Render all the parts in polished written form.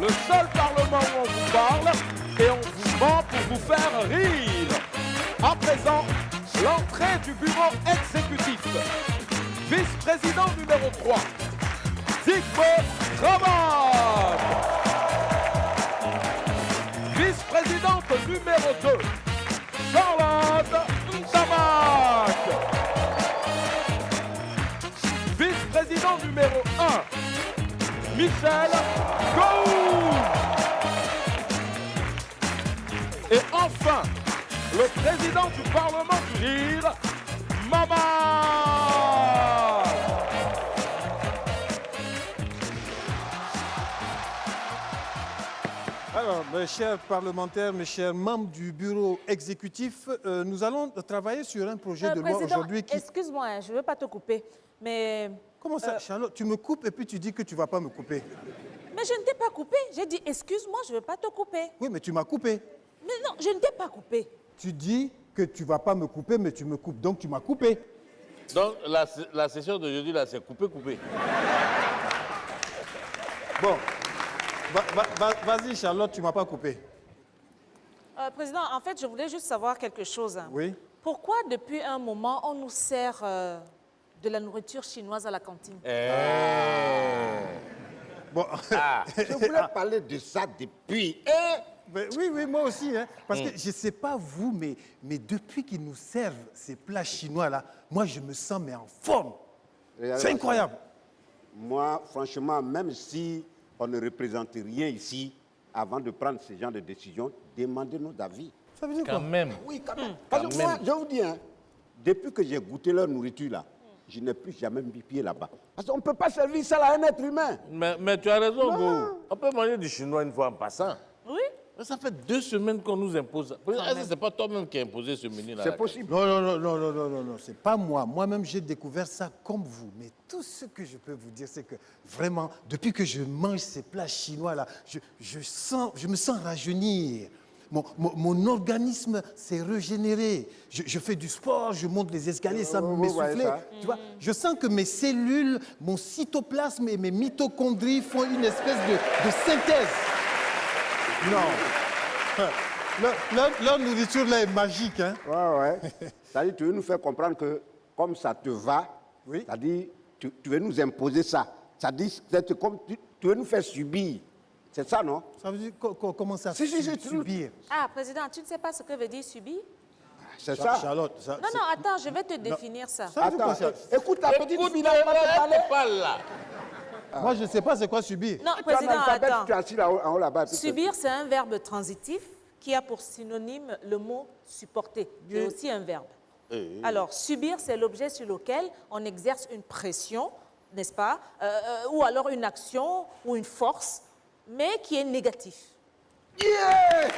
le seul parlement où on vous parle et on vous ment pour vous faire rire. À présent, l'entrée du bureau exécutif. Vice-président numéro 3, Zygmunt Traman. Vice-présidente numéro 2, Charlotte Samac. Vice-président numéro 1, Michel Gouin. Et enfin, le président du Parlement du Rire, Mama. Alors, mes chers parlementaires, mes chers membres du bureau exécutif, nous allons travailler sur un projet de loi aujourd'hui qui... Excuse-moi, hein, je ne veux pas te couper, mais... Comment ça, Charlotte? Tu me coupes et puis tu dis que tu ne vas pas me couper. Mais je ne t'ai pas coupé. J'ai dit, excuse-moi, je ne veux pas te couper. Oui, mais tu m'as coupé. Mais non, je ne t'ai pas coupé. Tu dis que tu ne vas pas me couper, mais tu me coupes, donc tu m'as coupé. Donc, la session d'aujourd'hui, là, c'est coupé. Bon, vas-y, Charlotte, tu ne m'as pas coupé. Président, en fait, je voulais juste savoir quelque chose. Oui. Pourquoi, depuis un moment, on nous sert de la nourriture chinoise à la cantine? Bon. Je voulais parler de ça depuis. Ben oui, moi aussi. Hein, parce que je ne sais pas vous, mais depuis qu'ils nous servent ces plats chinois-là, moi, je me sens mais en forme. C'est incroyable. Moi, franchement, même si on ne représente rien ici, avant de prendre ce genre de décision, demandez nos avis. Ça veut dire Quand quoi? même. Oui, quand même. Parce que moi, je vous dis, hein, depuis que j'ai goûté leur nourriture, là, je n'ai plus jamais mis pied là-bas. Parce qu'on ne peut pas servir ça à un être humain. Mais tu as raison, Go. On peut manger du chinois une fois en passant. Oui. Mais ça fait 2 semaines qu'on nous impose ça. Est-ce que ce n'est pas toi-même qui as imposé ce menu-là? C'est possible. Non, c'est pas moi. Moi-même, j'ai découvert ça comme vous. Mais tout ce que je peux vous dire, c'est que vraiment, depuis que je mange ces plats chinois-là, je me sens rajeunir. Mon organisme s'est régénéré. Je fais du sport, je monte les escaliers sans m'essouffler. Tu vois, je sens que mes cellules, mon cytoplasme et mes mitochondries font une espèce de synthèse. Non. Leur nourriture là est magique, hein? Ouais. C'est-à-dire, tu veux nous faire comprendre que comme ça te va, Oui. c'est-à-dire, tu veux nous imposer ça. C'est-à-dire, c'est comme tu veux nous faire subir. C'est ça, non? Ça veut dire comment ça Si, subir? Ah, président, tu ne sais pas ce que veut dire subir? C'est ça. Charlotte, Non, attends, je vais te définir ça. Ça veut dire Attends, quoi, ça? écoute la petite Écoute, fille là, on va te parler. là. Moi, je ne sais pas c'est quoi subir. Non, Tu es président, analphabète, attends. tu es assis là-haut, en haut là-bas. Subir, c'est un verbe transitif qui a pour synonyme le mot supporter. C'est aussi un verbe. Alors, subir, c'est l'objet sur lequel on exerce une pression, n'est-ce pas? Ou alors une action ou une force, mais qui est négatif. Yeah!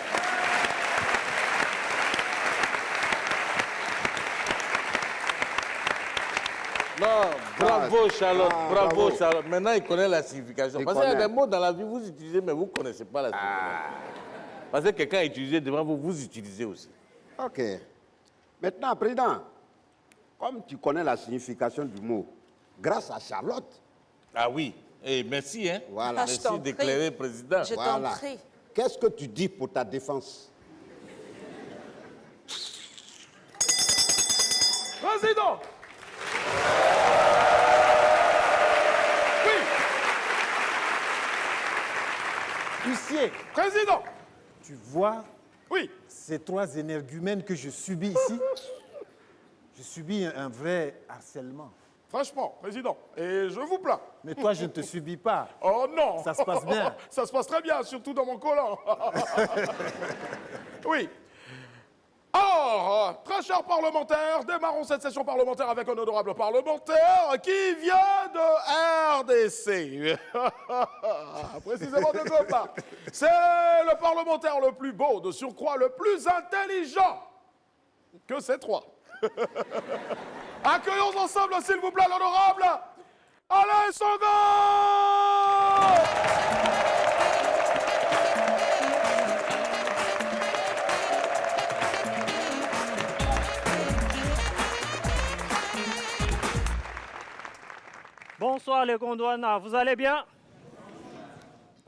Non, bravo Charlotte, bravo bravo. Charlotte. Maintenant, il connaît la signification. Il Parce qu'il y a connaît. des mots dans la vie, vous utilisez, mais vous ne connaissez pas la signification. Parce que quelqu'un a utilisé devant vous, vous utilisez aussi. OK. Maintenant, Président, comme tu connais la signification du mot, grâce à Charlotte, Ah oui, et merci, hein. Voilà. Ah, je t'en Merci prie. d'éclairer, président. Je t'en voilà. prie. Qu'est-ce que tu dis pour ta défense? Président. Oui, Huissier, président. tu vois Oui. ces 3 énergumènes que je subis ici? Je subis un vrai harcèlement. Franchement, président, et je vous plains. Mais toi, je ne te subis pas. Oh non. Ça se passe bien. Ça se passe très bien, surtout dans mon collant. Oui. Or, très chers parlementaires, démarrons cette session parlementaire avec un honorable parlementaire qui vient de RDC. Précisément de Goma. C'est le parlementaire le plus beau, de surcroît le plus intelligent que ces 3. Accueillons ensemble, s'il vous plaît, l'honorable Alain Sonko. Bonsoir les Gondouana, vous allez bien?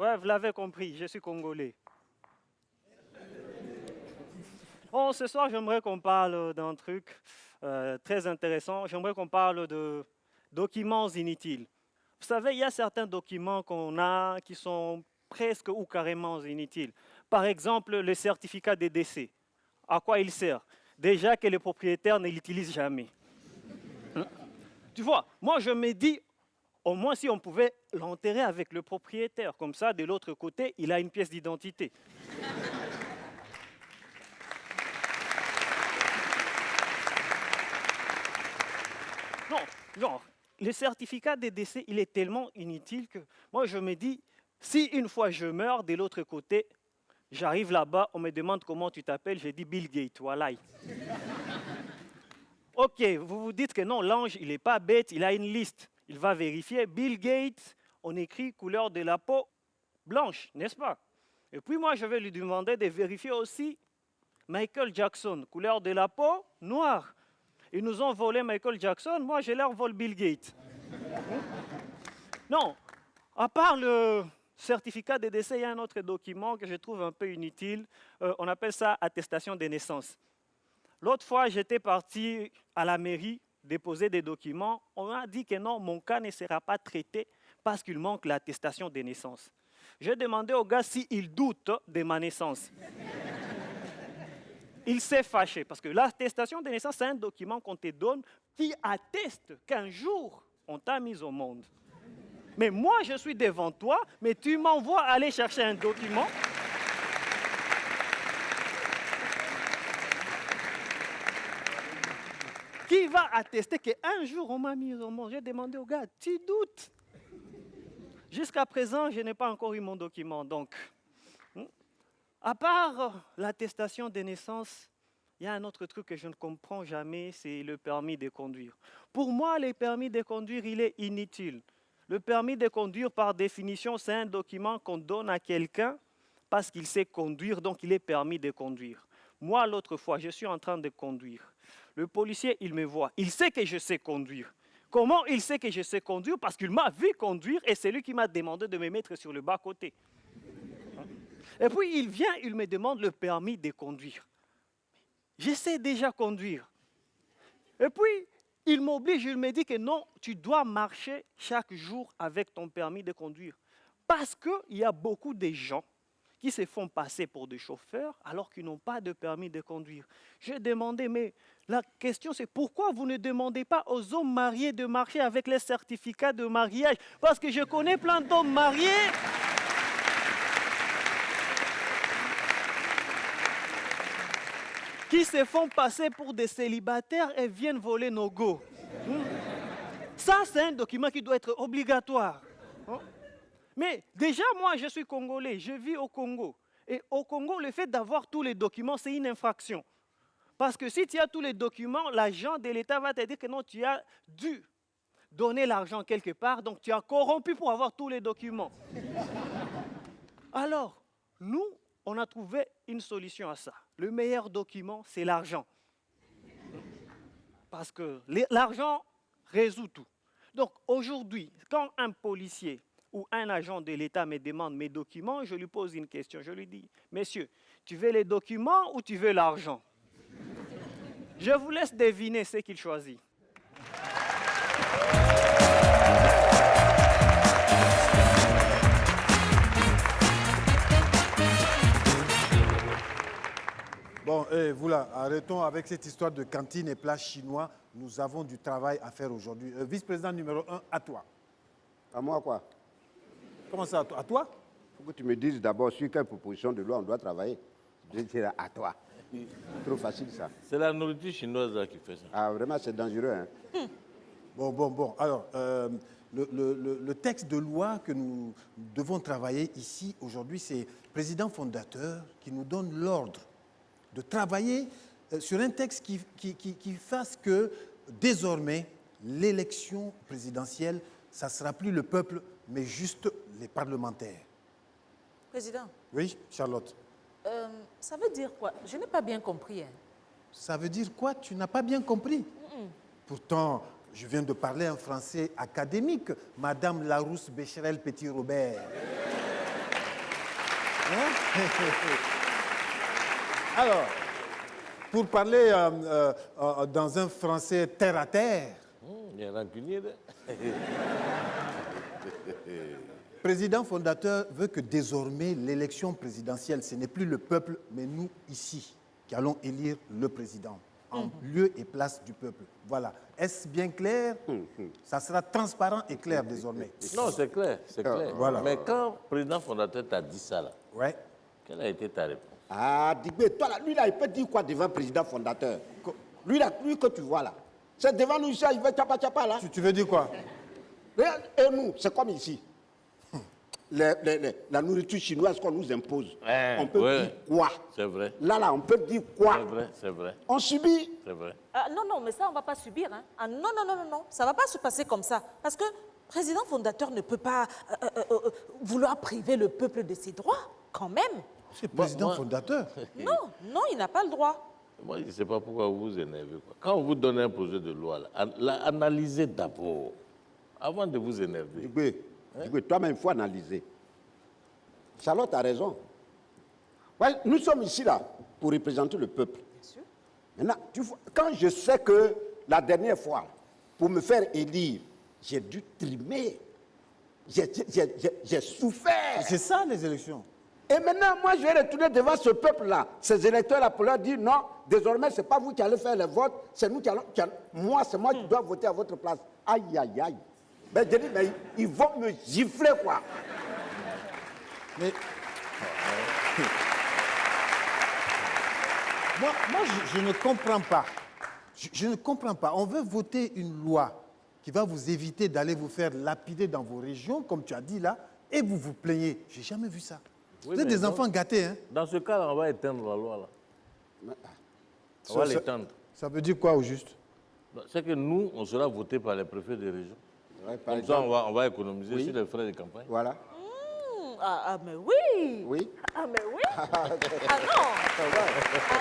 Ouais, vous l'avez compris, je suis congolais. Bon, ce soir, j'aimerais qu'on parle d'un truc très intéressant. J'aimerais qu'on parle de documents inutiles. Vous savez, il y a certains documents qu'on a qui sont presque ou carrément inutiles. Par exemple, le certificat de décès. À quoi il sert? Déjà que le propriétaire ne l'utilise jamais. Tu vois, moi je me dis, au moins si on pouvait l'enterrer avec le propriétaire, comme ça, de l'autre côté, il a une pièce d'identité. Non, genre, le certificat de décès, il est tellement inutile que moi je me dis, si une fois je meurs, de l'autre côté, j'arrive là-bas, on me demande comment tu t'appelles, j'ai dit Bill Gates, voilà. Ok, vous vous dites que non, l'ange, il n'est pas bête, il a une liste. Il va vérifier, Bill Gates, on écrit couleur de la peau blanche, n'est-ce pas? Et puis moi, je vais lui demander de vérifier aussi Michael Jackson, couleur de la peau noire. Ils nous ont volé Michael Jackson, moi je leur vole Bill Gates. Non, à part le certificat de décès, il y a un autre document que je trouve un peu inutile. On appelle ça attestation de naissance. L'autre fois, j'étais parti à la mairie déposer des documents. On m'a dit que non, mon cas ne sera pas traité parce qu'il manque l'attestation de naissance. J'ai demandé au gars s'il doute de ma naissance. Il s'est fâché parce que l'attestation de naissance, c'est un document qu'on te donne qui atteste qu'un jour, on t'a mis au monde. Mais moi, je suis devant toi, mais tu m'envoies aller chercher un document. Qui va attester qu'un jour, on m'a mis au monde? J'ai demandé au gars, tu doutes? Jusqu'à présent, je n'ai pas encore eu mon document. Donc, à part l'attestation de naissance, il y a un autre truc que je ne comprends jamais, c'est le permis de conduire. Pour moi, le permis de conduire, il est inutile. Le permis de conduire, par définition, c'est un document qu'on donne à quelqu'un parce qu'il sait conduire, donc il est permis de conduire. Moi, l'autre fois, je suis en train de conduire. Le policier, il me voit. Il sait que je sais conduire. Comment il sait que je sais conduire? Parce qu'il m'a vu conduire et c'est lui qui m'a demandé de me mettre sur le bas-côté. Et puis, il vient, il me demande le permis de conduire. Je sais déjà conduire. Et puis, il m'oblige, il me dit que non, tu dois marcher chaque jour avec ton permis de conduire. Parce qu'il y a beaucoup de gens qui se font passer pour des chauffeurs alors qu'ils n'ont pas de permis de conduire. J'ai demandé, mais la question c'est pourquoi vous ne demandez pas aux hommes mariés de marcher avec les certificats de mariage? Parce que je connais plein d'hommes mariés qui se font passer pour des célibataires et viennent voler nos go. Ça, c'est un document qui doit être obligatoire. Mais déjà, moi, je suis congolais, je vis au Congo. Et au Congo, le fait d'avoir tous les documents, c'est une infraction. Parce que si tu as tous les documents, l'agent de l'État va te dire que non, tu as dû donner l'argent quelque part, donc tu as corrompu pour avoir tous les documents. Alors, nous, on a trouvé une solution à ça. Le meilleur document, c'est l'argent. Parce que l'argent résout tout. Donc aujourd'hui, quand un policier ou un agent de l'État me demande mes documents, je lui pose une question. Je lui dis, monsieur, tu veux les documents ou tu veux l'argent? Je vous laisse deviner ce qu'il choisit. Bon, vous là, arrêtons avec cette histoire de cantine et plats chinois. Nous avons du travail à faire aujourd'hui. Vice-président numéro 1, à toi. À moi quoi? Comment ça, à toi? Il faut que tu me dises d'abord sur quelle proposition de loi on doit travailler. Je dirais à toi. Trop facile ça. C'est la nourriture chinoise là qui fait ça. Ah, vraiment, c'est dangereux. Hein? Bon. Alors, le texte de loi que nous devons travailler ici aujourd'hui, c'est le président fondateur qui nous donne l'ordre de travailler sur un texte qui fasse que désormais, l'élection présidentielle, ça ne sera plus le peuple, mais juste les parlementaires. Président. Oui, Charlotte. Ça veut dire quoi? Je n'ai pas bien compris. Hein. Ça veut dire quoi? Tu n'as pas bien compris. Pourtant, je viens de parler un français académique, Madame Larousse Bécherel Petit-Robert. Alors, pour parler dans un français terre à terre, Il y a un rancunier, là. président fondateur veut que désormais l'élection présidentielle, ce n'est plus le peuple, mais nous ici, qui allons élire le président, en lieu et place du peuple. Voilà. Est-ce bien clair? Ça sera transparent et clair désormais. Non, c'est clair, c'est clair. Voilà. Mais quand le président fondateur t'a dit ça, là, Ouais. quelle a été ta réponse? Ah, Digbe, toi là, lui là, il peut dire quoi devant le président fondateur? Lui là, lui que tu vois là. C'est devant nous ici, il veut tapa là. Tu veux dire quoi? Regarde, et nous, c'est comme ici. La nourriture chinoise qu'on nous impose, on peut dire quoi? C'est vrai. Là, on peut dire quoi? C'est vrai, c'est vrai. On subit. C'est vrai. Non, mais ça, on ne va pas subir. Hein. Ah, non, ça ne va pas se passer comme ça. Parce que le président fondateur ne peut pas vouloir priver le peuple de ses droits, quand même. C'est le président fondateur. Non, il n'a pas le droit. Moi, je ne sais pas pourquoi vous vous énervez. Quoi. Quand on vous donne un projet de loi, là, analysez d'abord, avant de vous énerver. Digbe, toi-même, il faut analyser. Charlotte a raison. Ouais, nous sommes ici là pour représenter le peuple. Bien sûr. Maintenant, quand je sais que la dernière fois, pour me faire élire, j'ai dû trimer. J'ai souffert. C'est ça les élections. Et maintenant, moi, je vais retourner devant ce peuple-là, ces électeurs-là, pour leur dire non, désormais, ce n'est pas vous qui allez faire les votes, c'est nous qui allons. Moi, c'est moi qui dois voter à votre place. Aïe, aïe, aïe. Mais je dis, mais ils vont me gifler, quoi. Mais. Moi je ne comprends pas. Je ne comprends pas. On veut voter une loi qui va vous éviter d'aller vous faire lapider dans vos régions, comme tu as dit là, et vous vous plaignez. Je n'ai jamais vu ça. Oui, vous êtes des enfants gâtés, hein? Dans ce cas-là, on va éteindre la loi, là. On va l'éteindre. Ça veut dire quoi au juste? C'est que nous, on sera voté par les préfets des régions. Ouais, par Comme ça, exemple. on va économiser sur les frais de campagne. Voilà. Mais oui. Oui. Mais oui. non.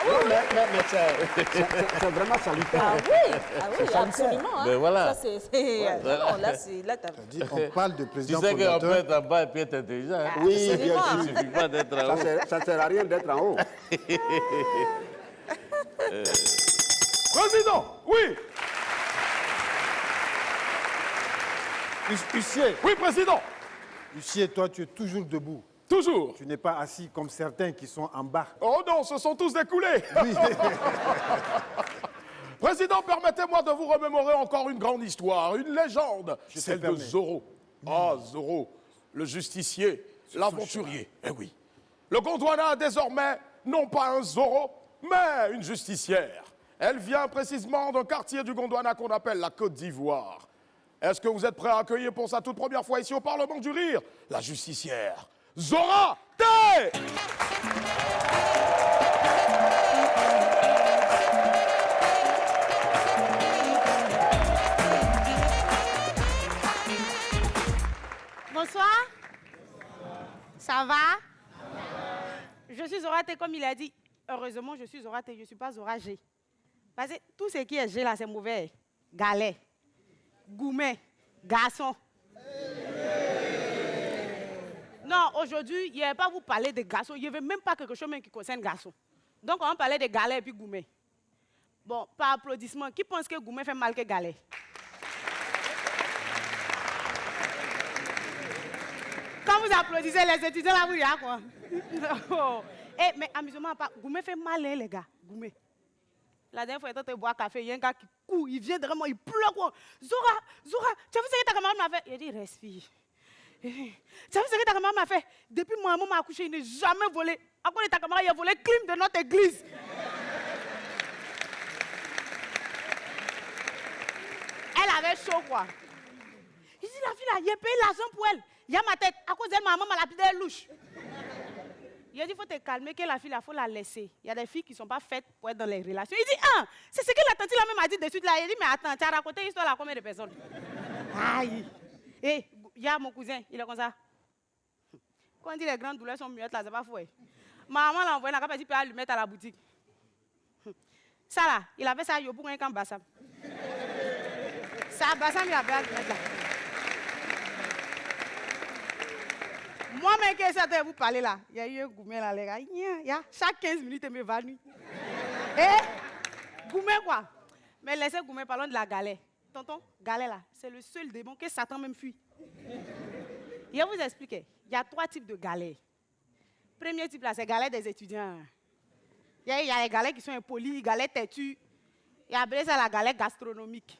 Non, mais c'est vraiment salutaire. Oui, absolument. Hein. Ben voilà. Ça, c'est... Non, là, t'as... On parle de Tu président sais qu'on peut fondateur. être en bas et puis être intelligent. Hein? Oui, Absolument. bien Il ne sûr. suffit pas d'être en haut. Ça ne sert à rien d'être en haut. Président, oui. Huissier, Oui, président. Huissier, toi, tu es toujours debout. Toujours. Tu n'es pas assis comme certains qui sont en bas. Oh non, ce sont tous des coulés. Oui. Président, permettez-moi de vous remémorer encore une grande histoire, une légende, te celle de permets. Zorro. Ah, Zorro, le justicier, l'aventurier. Eh oui. Le Gondwana a désormais non pas un Zorro, mais une justicière. Elle vient précisément d'un quartier du Gondwana qu'on appelle la Côte d'Ivoire. Est-ce que vous êtes prêts à accueillir pour sa toute première fois ici au Parlement du Rire la justicière Zora T. Bonsoir. Ça va? Je suis Zora T, comme il a dit. Heureusement, je suis Zora T, je ne suis pas Zora G. Parce que tout ce qui est G là, c'est mauvais. Galet, goumet, garçon. Non, aujourd'hui, je ne vais pas vous parler de garçons. Je ne veux même pas quelque chose même qui concerne garçons. Donc, on va parler de galet et puis goumet. Bon, par applaudissement, qui pense que goumet fait mal que galet? Quand vous applaudissez, les étudiants là, vous y a quoi? Oh. Eh, mais amusement, Goumet fait mal, hein, les gars. Goumet. La dernière fois, il était boire café, il y a un gars qui court, il vient vraiment, il pleure. Quoi. Zora, tu as vu ce que ta camarade m'a fait? Il a dit, respire. Tu as vu ce que ta camarade m'a fait? Depuis que maman m'a accouché, il n'a jamais volé. À cause de ta camarade, il a volé le clim de notre église. Elle avait chaud, quoi. Il dit, la fille là, il a payé l'argent pour elle. Il y a ma tête. À cause d'elle, maman m'a lapidé louche. Il a dit, il faut te calmer, que la fille, il faut la laisser. Il y a des filles qui ne sont pas faites pour être dans les relations. Il dit, c'est ce que la tante là même a dit de suite là. Il dit, mais attends, tu as raconté l'histoire à combien de personnes? Aïe. Et il y a mon cousin, il est comme ça. Quand on dit les grandes douleurs sont muettes là, c'est pas fou. Maman l'a envoyé, elle a dit, peut lui mettre à la boutique. Ça là, il avait ça, il pour un camp Bassam. Ça, Bassam, il avait à lui mettre là. Moi-même, qu'est-ce que vous parlez là? Il y a eu un gourmet là, les gars. Chaque 15 minutes, il m'évanouit. Gourmet quoi? Mais laissez gourmet, parlons de la galère. Tonton, galère là, c'est le seul démon que Satan même fuit. Je vais vous expliquer. Il y a 3 types de galères. Premier type là, c'est galère des étudiants. Il y a les galères qui sont impolis, galères têtues. Il y a appelé ça la galère gastronomique.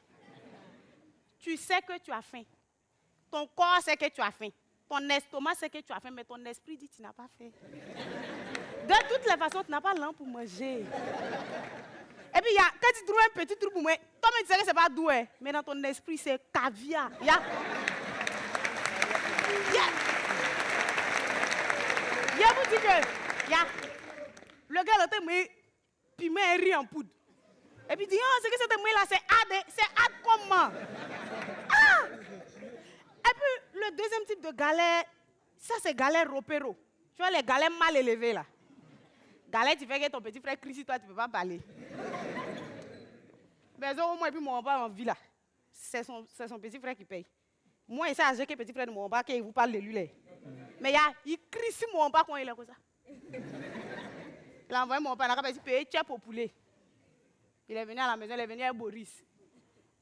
Tu sais que tu as faim. Ton corps sait que tu as faim. Ton estomac sait que tu as faim, mais ton esprit dit que tu n'as pas faim. De toutes les façons, tu n'as pas l'âme pour manger. Et puis, quand tu trouves un petit truc pour moi, toi-même tu sais que ce n'est pas doué, mais dans ton esprit, c'est caviar. Je vous dis que le gars, l'autre, piment et riz en poudre. Et puis il dit, oh, c'est que cette mouille là, c'est hard comment? Ah! Et puis le deuxième type de galère, ça c'est galère ropéro. Tu vois les galères mal élevées là. Galère, tu fais que ton petit frère crie sur toi, tu ne peux pas parler. Mais au moins, puis mon père en vie là. C'est son petit frère qui paye. Moi, il sait que petit frère de mon père, qu'il vous parle de lui là. Mais il crie sur mon père quand il est comme ça. Il a envoyé mon père, il a dit, payer tchèp au poulet. Il est venu à la maison, il est venu avec Boris.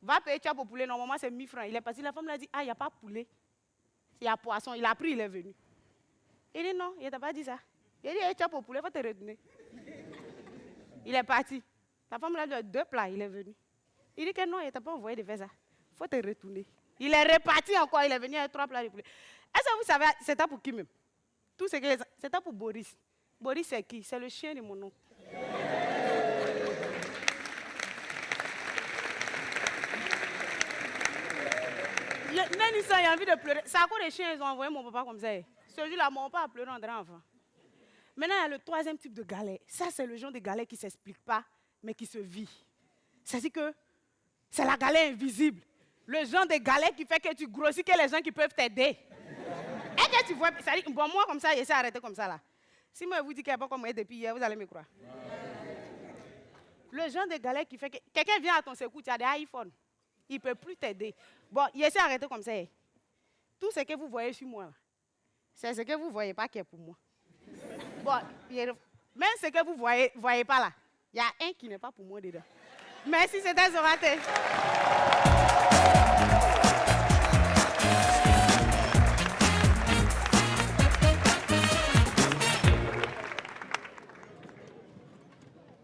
Va payer tchèp au poulet, normalement c'est 1000 francs. Il est parti, la femme lui a dit, ah, il n'y a pas poulet. Il y a poisson. Il a pris, il est venu. Il dit, non, il ne t'a pas dit ça. Il a dit, tchèp au poulet, il faut te retourner. Il est parti. La femme lui a dit, 2 plats, il est venu. Il dit que non, il ne t'a pas envoyé de faire ça. Il faut te retourner. Il est reparti encore, il est venu avec 3 plats de poulet. Est-ce que vous savez, c'était pour qui même? Tout ce que c'était pour Boris. Boris, c'est qui? C'est le chien de mon oncle. Il a envie de pleurer. C'est à cause des chiens, ils ont envoyé mon papa comme ça. Celui-là, mon papa a pleuré en drap enfant. Maintenant, il y a le 3e type de galère. Ça, c'est le genre de galère qui ne s'explique pas, mais qui se vit. C'est-à-dire que c'est la galère invisible. Le genre de galère qui fait que tu grossis que les gens qui peuvent t'aider. Et que tu vois, c'est-à-dire, bon, moi, comme ça, j'essaie d'arrêter comme ça, là. Si moi, je vous dis qu'il n'y a pas comme moi depuis hier, vous allez me croire. Le genre de galère qui fait que quelqu'un vient à ton secours, tu as des iPhones. Il ne peut plus t'aider. Bon, il essaie d'arrêter comme ça. Tout ce que vous voyez sur moi, c'est ce que vous ne voyez pas qui est pour moi. Bon, même ce que vous ne voyez pas là, il y a un qui n'est pas pour moi dedans. Merci, c'était Zoraté.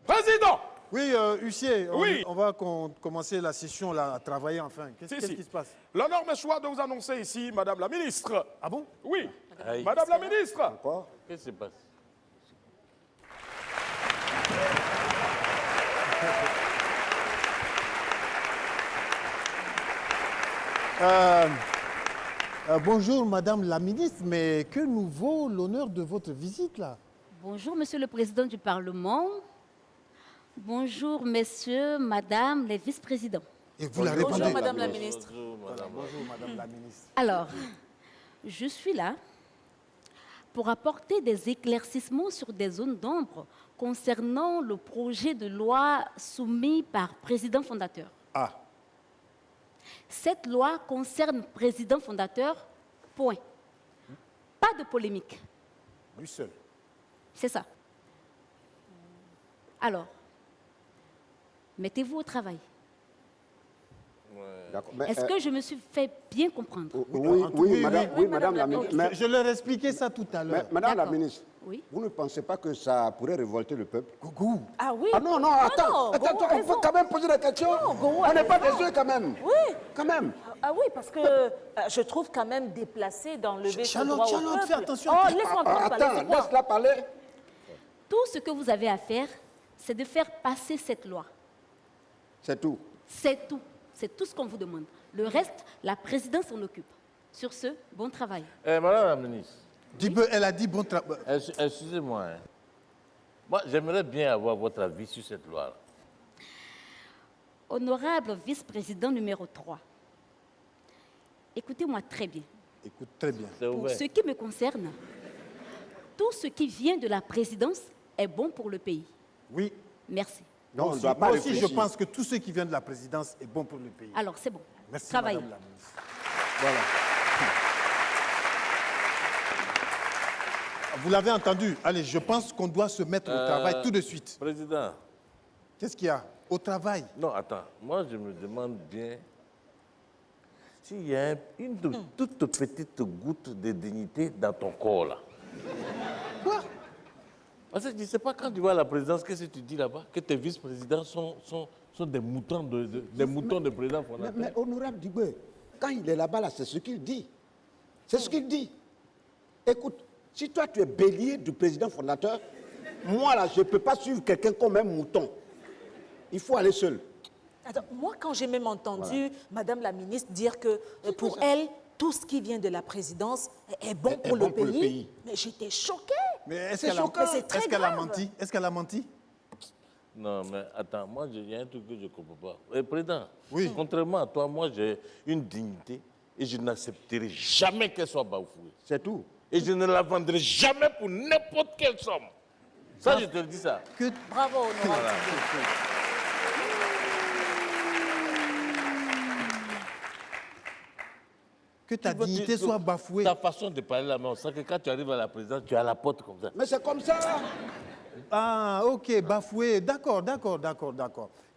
Président! Oui, huissier, Oui. on va commencer la session là, à travailler enfin. Qu'est-ce qui se passe? L'honneur me choix de vous annoncer ici, Madame la ministre. Ah bon? Oui. Aïe. Madame la ministre. Encore? Qu'est-ce qui se passe? Bonjour Madame la ministre, mais que nous vaut l'honneur de votre visite là? Bonjour, Monsieur le Président du Parlement. Bonjour, Messieurs, Madame les vice-présidents. Et vous la répondez? Bonjour, Madame la ministre. Bonjour Madame la ministre. Alors, je suis là pour apporter des éclaircissements sur des zones d'ombre concernant le projet de loi soumis par président fondateur. Ah, Cette loi concerne président fondateur, point. Pas de polémique, lui seul. c'est ça. Alors, mettez-vous au travail. D'accord. Mais, Est-ce que je me suis fait bien comprendre? oui, madame la ministre. Mais, Je leur expliquais ça tout à l'heure. madame la D'accord. ministre, Oui. vous ne pensez pas que ça pourrait révolter le peuple? Gougou. Ah oui. Ah non, attends, Gou a on raison. peut quand même poser des questions. Gou a On n'est pas raison. des yeux quand même. Oui. Quand même. Ah oui, parce que je trouve quand même déplacé d'enlever ce Charlotte, droit au Charlotte, peuple. fais attention. Oh, laisse-moi parler, Attends, c'est quoi? laisse-la parler. Tout ce que vous avez à faire, c'est de faire passer cette loi. C'est tout. C'est tout. C'est tout ce qu'on vous demande. Le reste, la présidence s'en occupe. Sur ce, bon travail. Madame la ministre, Elle a dit bon travail. excusez-moi. Hein. Moi, j'aimerais bien avoir votre avis sur cette loi. Honorable vice-président numéro 3, écoutez-moi très bien. Écoute très bien. C'est Pour ouvert. ce qui me concerne, tout ce qui vient de la présidence est bon pour le pays. Oui. Merci. Non, on Moi ne doit pas aussi, je réfléchir. pense que tout ce qui vient de la présidence est bon pour le pays. Alors, c'est bon. Merci Travaillez. Madame la ministre. Voilà. vous l'avez entendu. Allez, je pense qu'on doit se mettre au travail tout de suite. Président. Qu'est-ce qu'il y a? Au travail. Non, attends. Moi, je me demande bien s'il y a une toute petite goutte de dignité dans ton corps, là. Quoi? Parce que je ne sais pas, quand tu vas à la présidence, qu'est-ce que tu dis là-bas? Que tes vice-présidents sont des moutons de président fondateur. Mais honorable Dubé, quand il est là-bas, là, c'est ce qu'il dit. C'est ce qu'il dit. Écoute, si toi tu es bélier du président fondateur, moi là, je ne peux pas suivre quelqu'un comme un mouton. Il faut aller seul. Attends, moi, quand j'ai même entendu Madame la ministre dire que pour elle, tout ce qui vient de la présidence est bon pour le pays, mais j'étais choquée. Mais est-ce qu'elle a menti? Est-ce qu'elle a menti? Non, mais attends, moi, il y a un truc que je ne comprends pas. Président, oui. Contrairement à toi, moi, j'ai une dignité et je n'accepterai jamais qu'elle soit bafouée. C'est tout. Et je ne la vendrai jamais pour n'importe quelle somme. Ça, je te le dis ça. Bravo, honorable. Que ta dignité soit bafouée. Ta façon de parler là, mais on sent que quand tu arrives à la présidence, tu as la porte comme ça. Mais c'est comme ça. Ah, ok, bafoué. D'accord.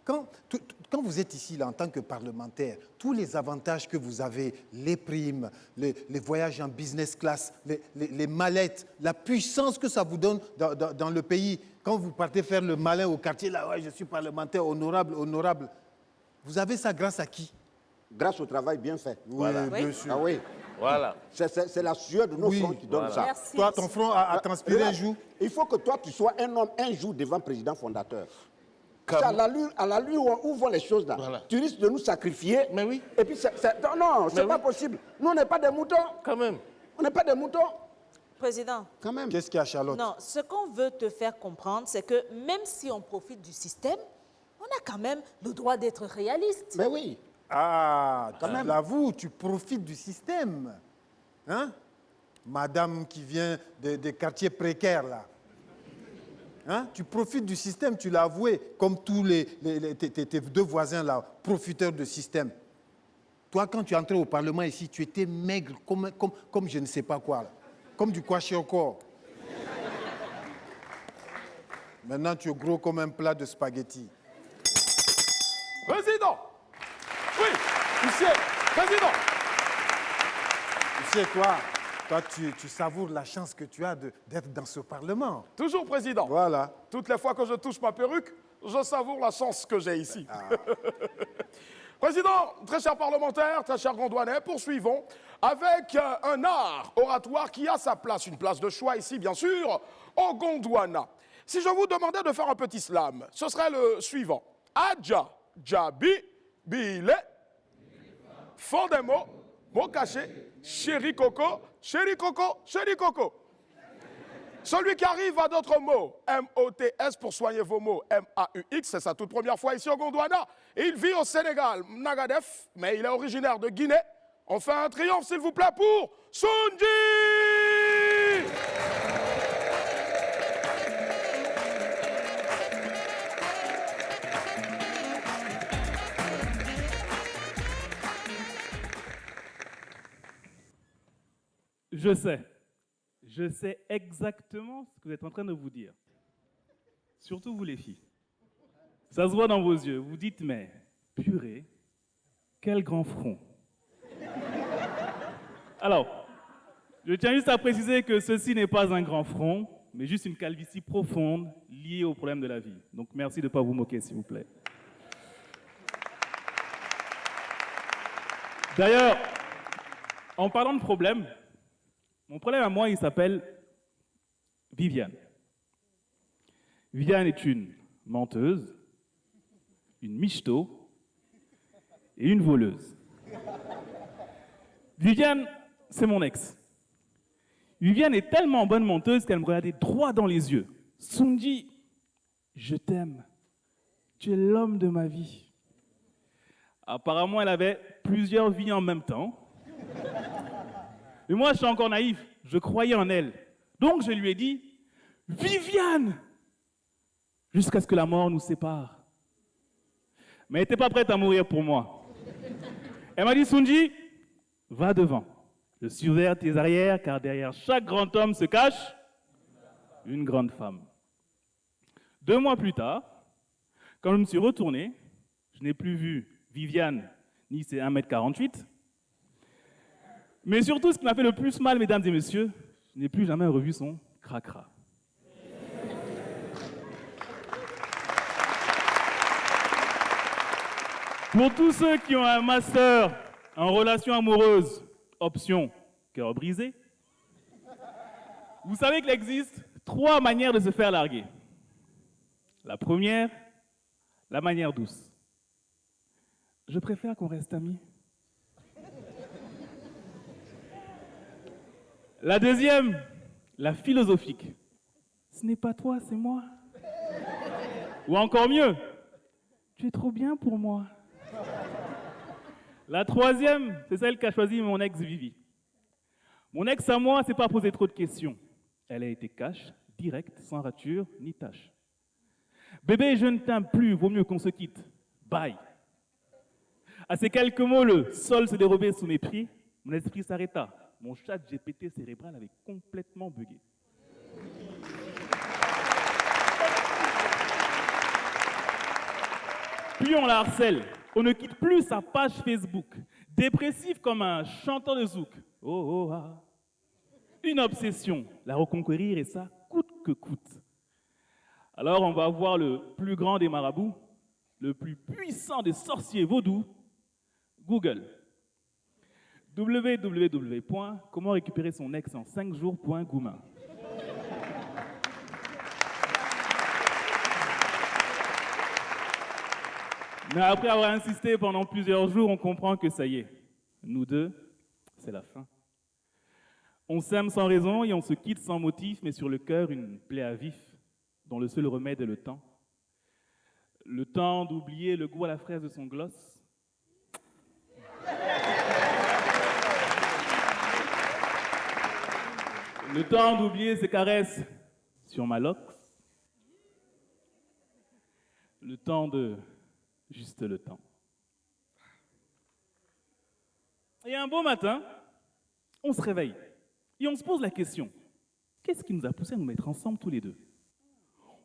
Quand vous êtes ici, là, en tant que parlementaire, tous les avantages que vous avez, les primes, les voyages en business class, les mallettes, la puissance que ça vous donne dans le pays, quand vous partez faire le malin au quartier, là, ouais, je suis parlementaire, honorable, vous avez ça grâce à qui? Grâce au travail bien fait. Voilà, bien sûr. Ah oui. Voilà. C'est la sueur de nos fronts qui donne ça. Merci. Toi, ton front a transpiré un jour. Il faut que toi, tu sois un homme un jour devant le président fondateur. C'est à l'allure où vont les choses là. Voilà. Tu risques de nous sacrifier. Mais oui. Et puis, non, c'est pas possible. Nous, on n'est pas des moutons. Quand même. On n'est pas des moutons. Président. Quand même. Qu'est-ce qu'il y a, Charlotte? Non, ce qu'on veut te faire comprendre, c'est que même si on profite du système, on a quand même le droit d'être réaliste. Mais oui. Ah, quand même. L'avoue, tu profites du système. Hein? Madame qui vient des quartiers précaires, là. Hein? Tu profites du système, tu l'as avoué, comme tous tes deux voisins, là, profiteurs du système. Toi, quand tu es entré au Parlement ici, tu étais maigre comme je ne sais pas quoi, là. Comme du kwashiorkor. Maintenant, tu es gros comme un plat de spaghettis. Président! Oui, monsieur, président! Monsieur, toi, tu savoures la chance que tu as d'être dans ce Parlement. Toujours président. Voilà. Toutes les fois que je touche ma perruque, je savoure la chance que j'ai ici. Président, très chers parlementaires, très chers Gondouanais, poursuivons avec un art oratoire qui a sa place, une place de choix ici, bien sûr, au Gondwana. Si je vous demandais de faire un petit slam, ce serait le suivant. Adja, Djabi, Bile, fond des mots, mots cachés, chéri coco, chéri coco, chéri coco. Celui qui arrive à d'autres mots, M-O-T-S pour soigner vos mots, M-A-U-X, c'est sa toute première fois ici au Gondwana. Il vit au Sénégal, Nagadef, mais il est originaire de Guinée. On fait un triomphe, s'il vous plaît, pour Sunji! Je sais exactement ce que vous êtes en train de vous dire. Surtout vous les filles. Ça se voit dans vos yeux. Vous dites, mais purée, quel grand front. Alors, je tiens juste à préciser que ceci n'est pas un grand front, mais juste une calvitie profonde liée au problème de la vie. Donc merci de ne pas vous moquer, s'il vous plaît. D'ailleurs, en parlant de problème, mon problème à moi, il s'appelle Viviane. Viviane est une menteuse, une michto et une voleuse. Viviane, c'est mon ex. Viviane est tellement bonne menteuse qu'elle me regardait droit dans les yeux. Sunji, je t'aime. Tu es l'homme de ma vie. Apparemment, elle avait plusieurs vies en même temps. Mais moi, je suis encore naïf. Je croyais en elle. Donc, je lui ai dit, Viviane, jusqu'à ce que la mort nous sépare. Mais elle n'était pas prête à mourir pour moi. Elle m'a dit, Sunji, va devant. Je surveille tes arrières, car derrière chaque grand homme se cache une grande femme. 2 mois plus tard, quand je me suis retourné, je n'ai plus vu Viviane ni ses 1m48. Mais surtout, ce qui m'a fait le plus mal, mesdames et messieurs, je n'ai plus jamais revu son cracra. Pour tous ceux qui ont un master en relations amoureuses, option cœur brisé, vous savez qu'il existe 3 manières de se faire larguer. La première, la manière douce. Je préfère qu'on reste amis. La deuxième, la philosophique. Ce n'est pas toi, c'est moi. Ou encore mieux, tu es trop bien pour moi. La troisième, c'est celle qu'a choisie mon ex Vivi. Mon ex à moi, c'est pas posé trop de questions. Elle a été cash, directe, sans rature ni tâche. Bébé, je ne t'aime plus, vaut mieux qu'on se quitte. Bye. À ces quelques mots, le sol se dérobait sous mes pieds, mon esprit s'arrêta. Mon chat GPT cérébral avait complètement bugué. Puis on la harcèle. On ne quitte plus sa page Facebook. Dépressif comme un chanteur de zouk. Oh, oh, ah. Une obsession, la reconquérir et ça coûte que coûte. Alors on va voir le plus grand des marabouts, le plus puissant des sorciers vaudous, Google. www.comment récupérer son ex en 5 jours.goumin. Mais après avoir insisté pendant plusieurs jours, on comprend que ça y est, nous deux, c'est la fin. On s'aime sans raison et on se quitte sans motif, mais sur le cœur, une plaie à vif, dont le seul remède est le temps. Le temps d'oublier le goût à la fraise de son gloss. Le temps d'oublier ses caresses sur ma loque. Le temps de... juste le temps. Et un beau matin, on se réveille et on se pose la question, qu'est-ce qui nous a poussé à nous mettre ensemble tous les deux?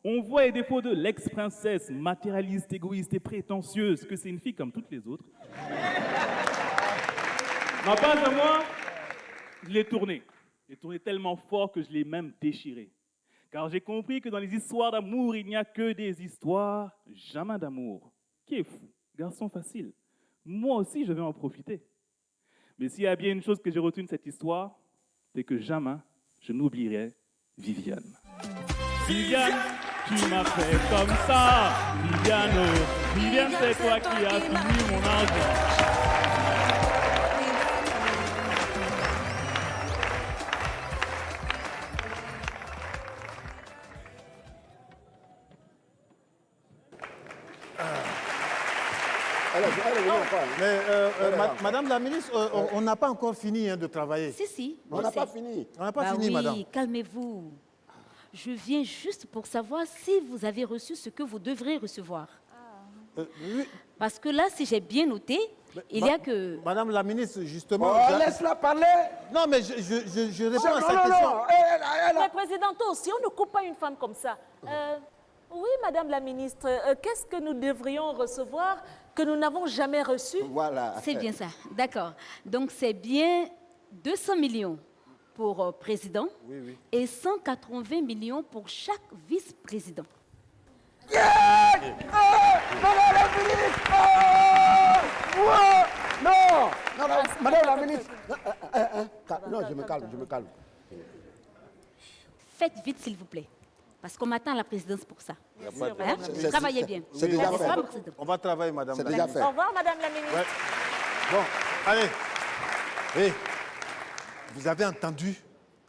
On voit les défauts de l'ex-princesse, matérialiste, égoïste et prétentieuse, que c'est une fille comme toutes les autres. Ma page à moi, je l'ai tournée. Je l'ai tournée tellement fort que je l'ai même déchirée. Car j'ai compris que dans les histoires d'amour, il n'y a que des histoires, jamais d'amour. Qui est fou? Garçon facile. Moi aussi, je vais en profiter. Mais s'il y a bien une chose que j'ai retenue de cette histoire, c'est que jamais je n'oublierai Viviane. Viviane, tu m'as fait comme ça. Viviane, oh, Viviane, c'est toi qui as fini mon argent. Madame la ministre, on n'a pas encore fini de travailler. Si. On n'a pas fini. On n'a pas fini, madame. Oui, calmez-vous. Je viens juste pour savoir si vous avez reçu ce que vous devrez recevoir. Oui. Parce que là, si j'ai bien noté, il y a que... Madame la ministre, justement... Oh, laisse-la parler. Non, mais je réponds à sa question. Mais président, toi aussi, on ne coupe pas une femme comme ça. Oui, madame la ministre, qu'est-ce que nous devrions recevoir que nous n'avons jamais reçu? Voilà. C'est bien ça, d'accord. Donc c'est bien 200 millions pour président et 180 millions pour chaque vice-président. Non, madame la ministre. Non, je me calme. Faites vite, s'il vous plaît. Parce qu'on m'attend à la présidence pour ça. Hein? Travaillez bien. C'est déjà fait. On va travailler, madame. C'est déjà fait. Au revoir, madame la ministre. Ouais. Bon, allez. Hey, vous avez entendu?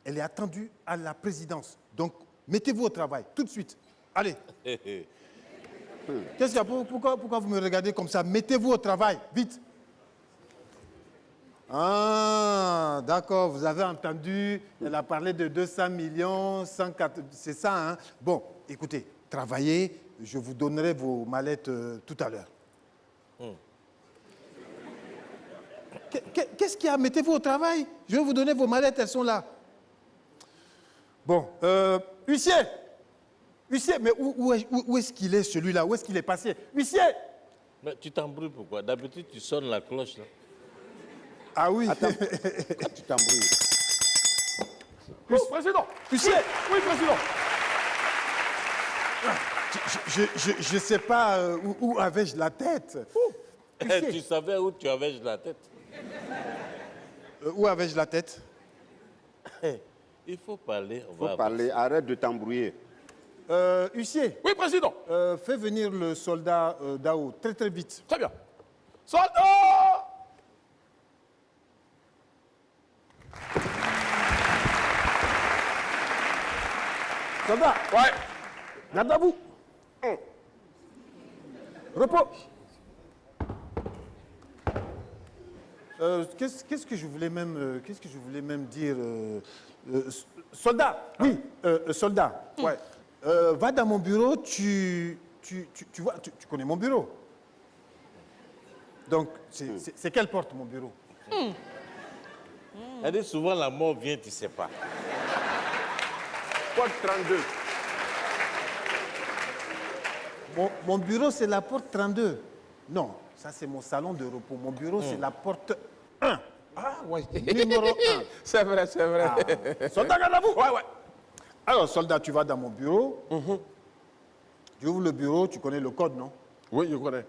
Elle est attendue à la présidence. Donc, mettez-vous au travail, tout de suite. Allez. Qu'est-ce qu'il y a? Pourquoi vous me regardez comme ça? Mettez-vous au travail, vite. Ah, d'accord, vous avez entendu, elle a parlé de 200 millions, 104, c'est ça, hein? Bon, écoutez, travaillez, je vous donnerai vos mallettes tout à l'heure. Qu'est-ce qu'il y a? Mettez-vous au travail, je vais vous donner vos mallettes, elles sont là. Bon, huissier, mais où est-ce qu'il est, celui-là? Où est-ce qu'il est passé? Huissier! Mais tu t'embrouilles pourquoi? D'habitude, tu sonnes la cloche, là. Ah oui. Attends, pourquoi tu t'embrouilles? Président. Huissier! Oui, président. Je ne sais pas où avais-je la tête. Huissier. Tu savais où tu avais la tête? Où avais-je la tête? Il faut parler. Il faut parler, arrête de t'embrouiller. Huissier. Oui, président. Fais venir le soldat Dao très très vite. Très bien. Soldat! Soldat, Ouais. garde à vous. Repos. Qu'est-ce que je voulais même dire soldat, oui, soldat. Ouais. Va dans mon bureau, tu vois, tu connais mon bureau. Donc, c'est quelle porte, mon bureau? Elle dit souvent la mort vient, tu ne sais pas. Porte 32. Mon bureau, c'est la porte 32. Non, ça, c'est mon salon de repos. Mon bureau, c'est la porte 1. Ah, oui. Numéro 1. C'est vrai, c'est vrai. Ah. Soldat, garde à vous. Ouais, ouais. Alors, soldat, tu vas dans mon bureau. Tu ouvres le bureau, tu connais le code, non? Oui, je connais.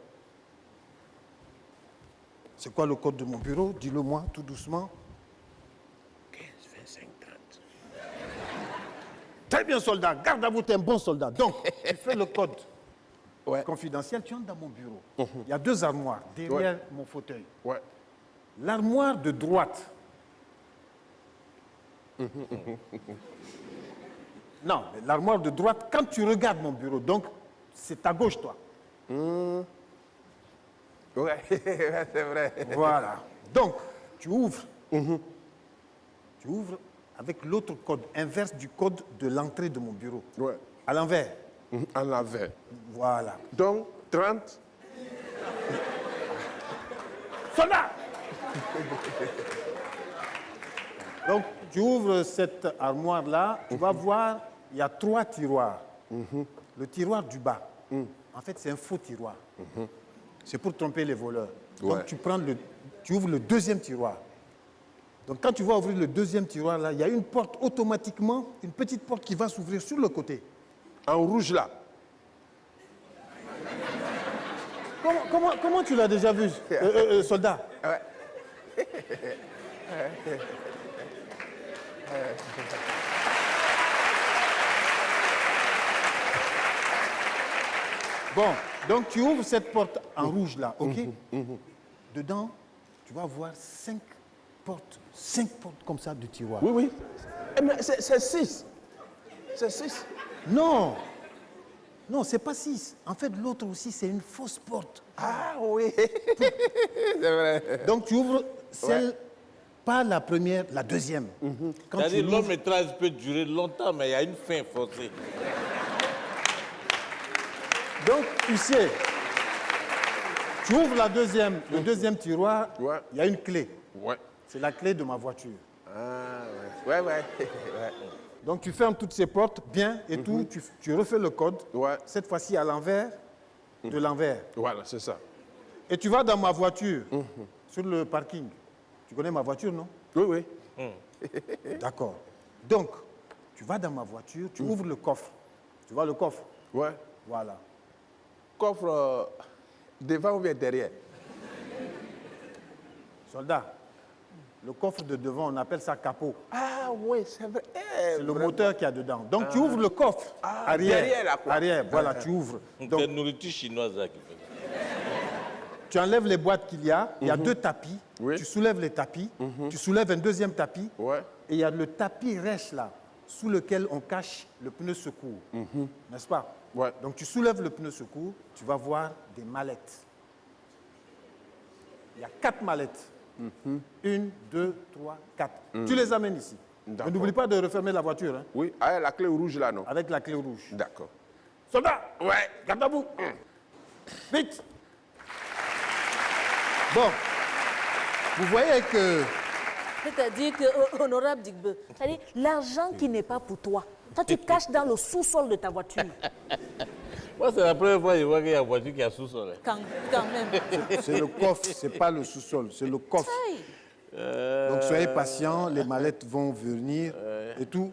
C'est quoi le code de mon bureau? Dis-le-moi, tout doucement. 15, 25, 30. Très bien, soldat. Garde à vous, tu es un bon soldat. Donc, tu fais le code confidentiel, tu entres dans mon bureau. Il y a 2 armoires derrière mon fauteuil. Ouais. L'armoire de droite. Non, mais l'armoire de droite, quand tu regardes mon bureau, donc, c'est à gauche, toi. Ouais, c'est vrai. Voilà. Donc, tu ouvres. Tu ouvres avec l'autre code, inverse du code de l'entrée de mon bureau. Ouais. À l'envers. À l'envers. Voilà. Donc, 30. Soldat! Donc, tu ouvres cette armoire-là, tu vas voir, il y a 3 tiroirs. Le tiroir du bas, en fait, c'est un faux tiroir. C'est pour tromper les voleurs. Ouais. Donc, tu ouvres le 2e tiroir. Donc, quand tu vas ouvrir le 2e tiroir, là, il y a une porte automatiquement, une petite porte qui va s'ouvrir sur le côté. En rouge, là. Comment tu l'as déjà vu, soldat? Bon, donc tu ouvres cette porte en rouge là, ok? Dedans, tu vas voir 5 portes comme ça de tiroirs. Oui, oui. Mais c'est 6. C'est 6. Non, non, c'est pas 6. En fait, l'autre aussi, c'est une fausse porte. Ah oui. C'est vrai. Donc tu ouvres celle, pas la première, la 2e. Quand tu C'est-à-dire l'ouvres- long métrage peut durer longtemps, mais il y a une fin forcée. Donc, huissier, tu ouvres la 2e, le 2e tiroir, Ouais. il y a une clé. Ouais. C'est la clé de ma voiture. Ah, ouais. Ouais, ouais. Donc, tu fermes toutes ces portes bien et tout, tu refais le code, Ouais. cette fois-ci à l'envers, de l'envers. Voilà, c'est ça. Et tu vas dans ma voiture, sur le parking. Tu connais ma voiture, non? Oui, oui. D'accord. Donc, tu vas dans ma voiture, tu ouvres le coffre. Tu vois le coffre? Ouais. Voilà. Coffre devant ou bien derrière? Soldat, le coffre de devant, on appelle ça capot. Ah oui, c'est vrai. C'est le moteur qu'il y a dedans. Donc, tu ouvres le coffre arrière. derrière, là, quoi. Arrière, voilà, tu ouvres. Donc, C'est nourriture chinoise là qui fait ça. tu enlèves les boîtes qu'il y a. Il y a 2 tapis. Oui. Tu soulèves les tapis. Tu soulèves un 2e tapis. Ouais. Et il y a le tapis rêche là, sous lequel on cache le pneu secours. N'est-ce pas? Ouais. Donc, tu soulèves le pneu secours, tu vas voir des mallettes. Il y a 4 mallettes. 1, 2, 3, 4. Tu les amènes ici. D'accord. Mais n'oublie pas de refermer la voiture hein, Oui, ah, la clé rouge là, non? avec la clé rouge. D'accord. Soldat, Ouais. garde à vous. Vite. Bon, vous voyez que C'est-à-dire que, honorable Digbe, c'est-à-dire l'argent qui n'est pas pour toi, toi tu caches dans le sous-sol de ta voiture. Moi, c'est la première fois que je vois qu'il y a une voiture qui a sous-sol. Quand même. C'est le coffre, c'est pas le sous-sol, c'est le coffre. Donc soyez patients, les mallettes vont venir et tout.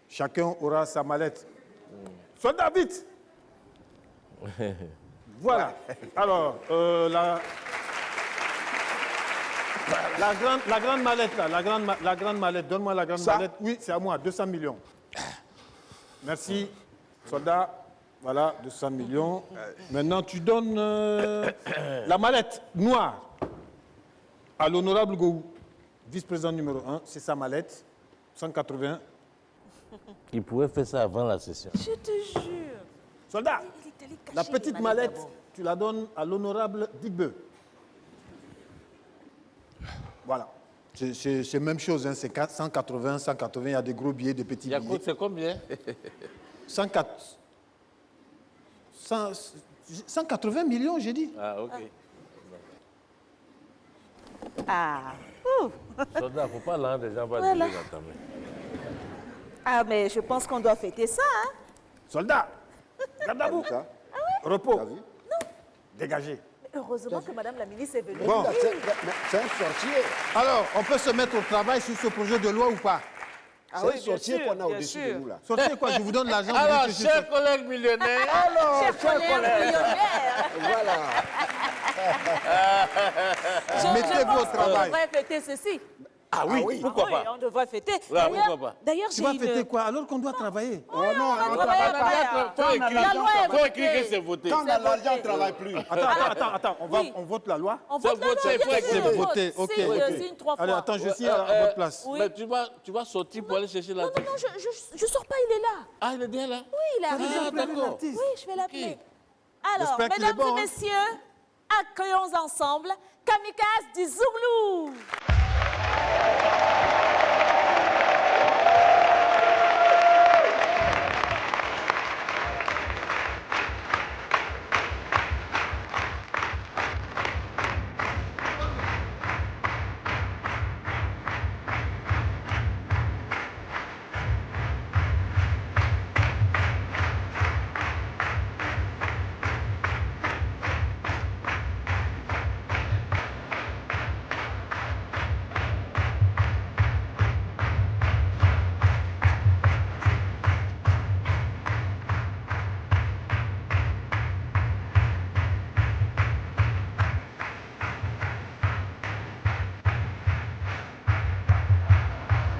Chacun aura sa mallette. Soldat, vite. Voilà. Alors, la grande mallette, là, la grande mallette, donne-moi la grande mallette. Oui, c'est à moi, 200 millions. Merci, soldat. Voilà, 200 millions. Maintenant, tu donnes la mallette noire à l'honorable Gou, vice-président numéro 1. C'est sa mallette, 180. Il pouvait faire ça avant la session. Je te jure. Soldat, la petite mallette, tu la donnes à l'honorable Digbe. Voilà. C'est la même chose, hein. C'est 180, 180, il y a des gros billets, des petits billets. C'est combien 180 millions, j'ai dit. Ah, ok. Ah. Soldat, il ne faut pas l'un des gens pas Voilà. dire dans ta main. Ah, mais je pense qu'on doit fêter ça, hein. Soldat, garde à vous. Repos. Dégagez. Heureusement que Madame la ministre est venue. Bon. C'est un sorcier. Alors, on peut se mettre au travail sur ce projet de loi ou pas? C'est un sorcier qu'on a au-dessus de nous, là. Sorcier quoi? Je vous donne l'argent. Alors, chers collègues millionnaires. Alors, Chers collègues millionnaires. Voilà. Mettez-vous au On travail. devrait fêter ceci. Ah oui, pourquoi Oui, pas? on devrait fêter. Là, pourquoi pas? D'ailleurs, Tu j'ai vas une... fêter quoi? Alors qu'on doit travailler. Oh non, on travaille travaille pas. pas. La loi est Faut écrire que votée. c'est voté. Quand on a l'argent, on ne travaille plus. Attends. Oui. On vote la loi? On vote la loi, voté, bien faut sûr. écrire. Voté, ok. Signe 3 fois. Allez, attends, je suis à votre place. Oui. Mais tu vas sortir pour aller chercher Non, l'artiste. je sors pas, il est là. Ah, il est bien là? Oui, il est arrivé. Ah, d'accord. Oui, je vais l'appeler. Alors, J'espère qu'il est mesdames bon, et hein. messieurs, accueillons ensemble Kamikaze du Zouglou.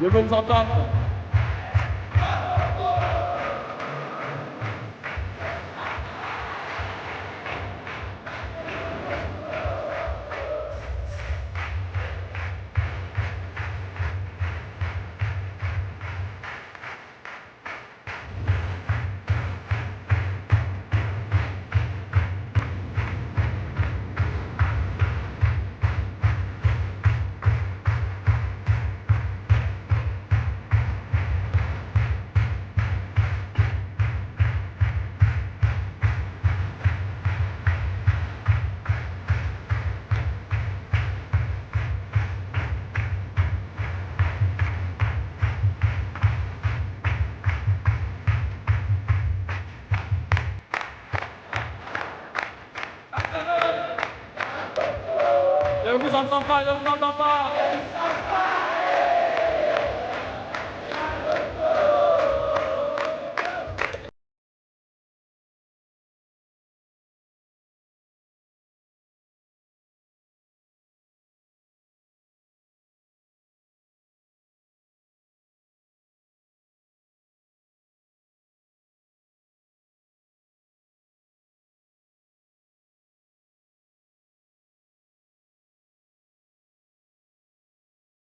Je veux vous entendre. Je ne vous entends pas, je ne vous entends pas.